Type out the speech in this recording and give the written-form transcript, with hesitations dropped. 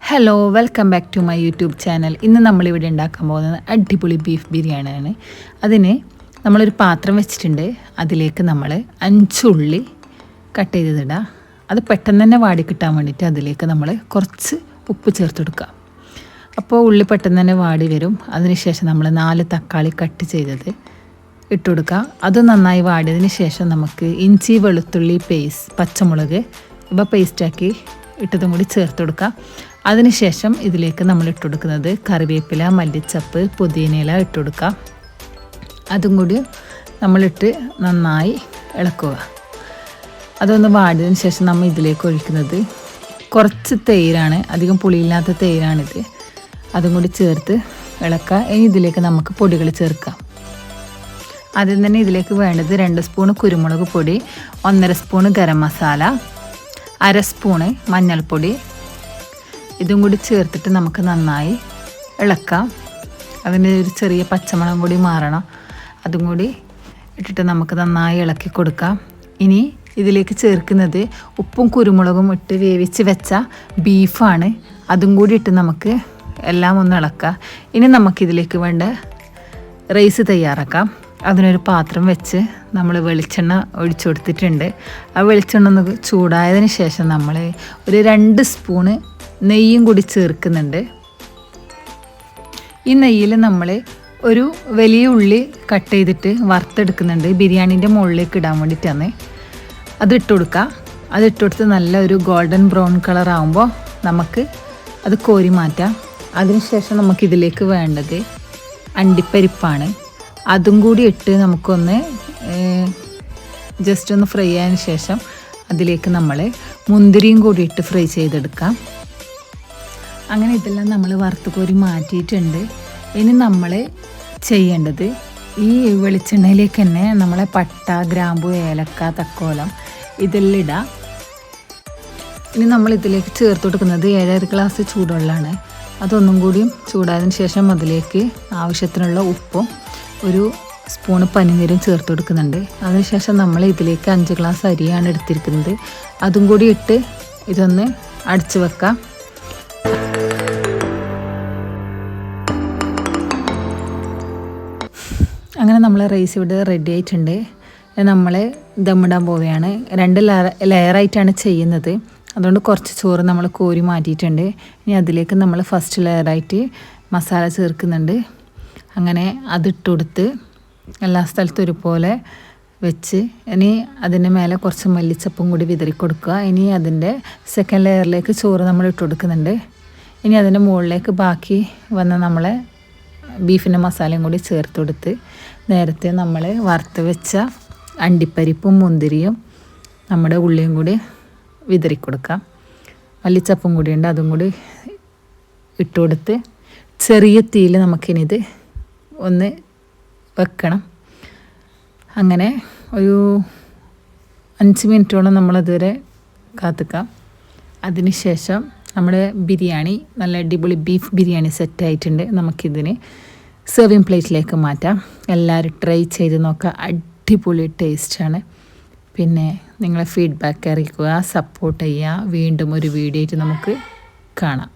Hello welcome back to my YouTube channel. ഇന്ന് നമ്മളിവിടെ ഉണ്ടാക്കാൻ പോകുന്നത് അടിപൊളി ബീഫ് ബിരിയാണിയാണ്. അതിന് നമ്മളൊരു പാത്രം വെച്ചിട്ടുണ്ട്. അതിലേക്ക് നമ്മൾ 5 ഉള്ളി കട്ട് ചെയ്തിടുക. അത് പെട്ടെന്ന് തന്നെ വാടി കിട്ടാൻ വേണ്ടിയിട്ട് അതിലേക്ക് നമ്മൾ കുറച്ച് ഉപ്പ് ചേർത്ത് കൊടുക്കുക. അപ്പോൾ ഉള്ളി പെട്ടെന്ന് തന്നെ വാടി വരും. അതിനുശേഷം നമ്മൾ 4 തക്കാളി കട്ട് ചെയ്തത് ഇട്ട് കൊടുക്കുക. അത് നന്നായി വാടിയതിന് ശേഷം നമുക്ക് ഇഞ്ചി വെളുത്തുള്ളി പേസ്റ്റ് പച്ചമുളക് ഇവ പേസ്റ്റാക്കി ഇട്ടതും കൂടി ചേർത്ത് കൊടുക്കുക. അതിനുശേഷം ഇതിലേക്ക് നമ്മൾ ഇട്ട് കൊടുക്കുന്നത് കറിവേപ്പില, മല്ലിച്ചപ്പ്, പുതിനയില ഇട്ട് കൊടുക്കുക. അതും കൂടി നമ്മളിട്ട് നന്നായി ഇളക്കുക. അതൊന്ന് വാടിയതിന് ശേഷം നമ്മൾ ഇതിലേക്ക് ഒഴിക്കുന്നത് കുറച്ച് തൈരാണ്, അധികം പുളിയില്ലാത്ത തൈരാണിത്. അതും കൂടി ചേർത്ത് ഇളക്കുക. ഇനി ഇതിലേക്ക് നമുക്ക് പൊടികൾ ചേർക്കാം. ആദ്യം തന്നെ ഇതിലേക്ക് വേണ്ടത് 2 സ്പൂൺ കുരുമുളക് പൊടി, 1.5 സ്പൂൺ ഗരം മസാല, 1/2 സ്പൂണ് മഞ്ഞൾപ്പൊടി. ഇതും കൂടി ചേർത്തിട്ട് നമുക്ക് നന്നായി ഇളക്കാം. അതിൻ്റെ ഒരു ചെറിയ പച്ചമണം കൂടി മാറണം. അതും കൂടി ഇട്ടിട്ട് നമുക്ക് നന്നായി ഇളക്കി കൊടുക്കാം. ഇനി ഇതിലേക്ക് ചേർക്കുന്നത് ഉപ്പും കുരുമുളകും ഇട്ട് വേവിച്ച് വെച്ച ബീഫാണ്. അതും കൂടി ഇട്ട് നമുക്ക് എല്ലാം ഒന്ന് ഇളക്കാം. ഇനി നമുക്കിതിലേക്ക് വേണ്ട റൈസ് തയ്യാറാക്കാം. അതിനൊരു പാത്രം വെച്ച് നമ്മൾ വെളിച്ചെണ്ണ ഒഴിച്ചു കൊടുത്തിട്ടുണ്ട്. ആ വെളിച്ചെണ്ണ ഒന്ന് ചൂടായതിന് ശേഷം നമ്മൾ ഒരു 2 സ്പൂണ് നെയ്യും കൂടി ചേർക്കുന്നുണ്ട്. ഈ നെയ്യിൽ നമ്മൾ ഒരു വലിയ ഉള്ളി കട്ട് ചെയ്തിട്ട് വറുത്തെടുക്കുന്നുണ്ട്. ബിരിയാണീൻ്റെ മുകളിലേക്ക് ഇടാൻ വേണ്ടിയിട്ടാണ്. അത് ഇട്ട് കൊടുക്കുക. അത് ഇട്ട് കൊടുത്ത് നല്ല ഒരു ഗോൾഡൻ ബ്രൗൺ കളർ ആകുമ്പോൾ നമുക്ക് അത് കോരി മാറ്റാം. അതിനുശേഷം നമുക്കിതിലേക്ക് വേണ്ടത് അണ്ടിപ്പരിപ്പാണ്. അതും കൂടി ഇട്ട് നമുക്കൊന്ന് ജസ്റ്റ് ഒന്ന് ഫ്രൈ ആയതിന് ശേഷം അതിലേക്ക് നമ്മൾ മുന്തിരിയും കൂടി ഇട്ട് ഫ്രൈ ചെയ്തെടുക്കാം. അങ്ങനെ ഇതെല്ലാം നമ്മൾ വറുത്ത് കോരി മാറ്റിയിട്ടുണ്ട്. ഇനി നമ്മൾ ചെയ്യേണ്ടത് ഈ വെളിച്ചെണ്ണയിലേക്ക് തന്നെ നമ്മളെ പട്ട, ഗ്രാമ്പു, ഏലക്ക, തക്കോലം ഇതെല്ലാം ഇടാം. ഇനി നമ്മൾ ഇതിലേക്ക് ചേർത്ത് കൊടുക്കുന്നത് 7 ഗ്ലാസ് ചൂടുവെള്ളമാണ്. അതൊന്നും കൂടിയും ചൂടായതിന് ശേഷം അതിലേക്ക് ആവശ്യത്തിനുള്ള ഉപ്പും 1 സ്പൂണ് പനിനീരും ചേർത്ത് കൊടുക്കുന്നുണ്ട്. അതിനുശേഷം നമ്മൾ ഇതിലേക്ക് 5 ഗ്ലാസ് അരിയാണ് എടുത്തിരിക്കുന്നത്. അതും കൂടി ഇട്ട് ഇതൊന്ന് അടച്ചു വെക്കാം. അങ്ങനെ നമ്മൾ റൈസ് ഇവിടെ റെഡി ആയിട്ടുണ്ട്. നമ്മൾ ദമ്മിടാൻ പോവുകയാണ്. 2 ലെയറായിട്ടാണ് ചെയ്യുന്നത്. അതുകൊണ്ട് കുറച്ച് ചോറ് നമ്മൾ കോരി മാറ്റിയിട്ടുണ്ട്. ഇനി അതിലേക്ക് നമ്മൾ ഫസ്റ്റ് ലെയറായിട്ട് മസാല ചേർക്കുന്നുണ്ട്. അങ്ങനെ അതിട്ട് കൊടുത്ത് എല്ലാ സ്ഥലത്തും ഒരുപോലെ വെച്ച് ഇനി അതിൻ്റെ മേലെ കുറച്ച് മല്ലിച്ചപ്പും കൂടി വിതറി കൊടുക്കുക. ഇനി അതിൻ്റെ സെക്കൻഡ് ലെയറിലേക്ക് ചോറ് നമ്മൾ ഇട്ട് കൊടുക്കുന്നുണ്ട്. ഇനി അതിൻ്റെ മുകളിലേക്ക് ബാക്കി വന്ന നമ്മളെ ബീഫിൻ്റെ മസാലയും കൂടി ചേർത്ത് കൊടുത്ത് നേരത്തെ നമ്മൾ വറുത്ത് വെച്ച അണ്ടിപ്പരിപ്പും മുന്തിരിയും നമ്മുടെ ഉള്ളിയും കൂടി വിതറി കൊടുക്കാം. മല്ലിച്ചപ്പും കൂടിയുണ്ട്, അതും കൂടി ഇട്ട് കൊടുത്ത് ചെറിയ തീയിൽ നമുക്കിനിത് ഒന്ന് വെക്കണം. അങ്ങനെ ഒരു 5 മിനിറ്റോളം നമ്മളതുവരെ കാത്തിക്കാം. അതിനുശേഷം നമ്മുടെ ബിരിയാണി നല്ല അടിപൊളി ബീഫ് ബിരിയാണി സെറ്റായിട്ടുണ്ട്. നമുക്കിതിന് സെർവിങ് പ്ലേറ്റിലേക്ക് മാറ്റാം. എല്ലാവരും ട്രൈ ചെയ്ത് നോക്കുക. അടിപൊളി ടേസ്റ്റാണ്. പിന്നെ നിങ്ങളെ ഫീഡ്ബാക്ക് അറിയിക്കുക, സപ്പോർട്ട് ചെയ്യുക. വീണ്ടും ഒരു വീഡിയോ ആയിട്ട് നമുക്ക് കാണാം.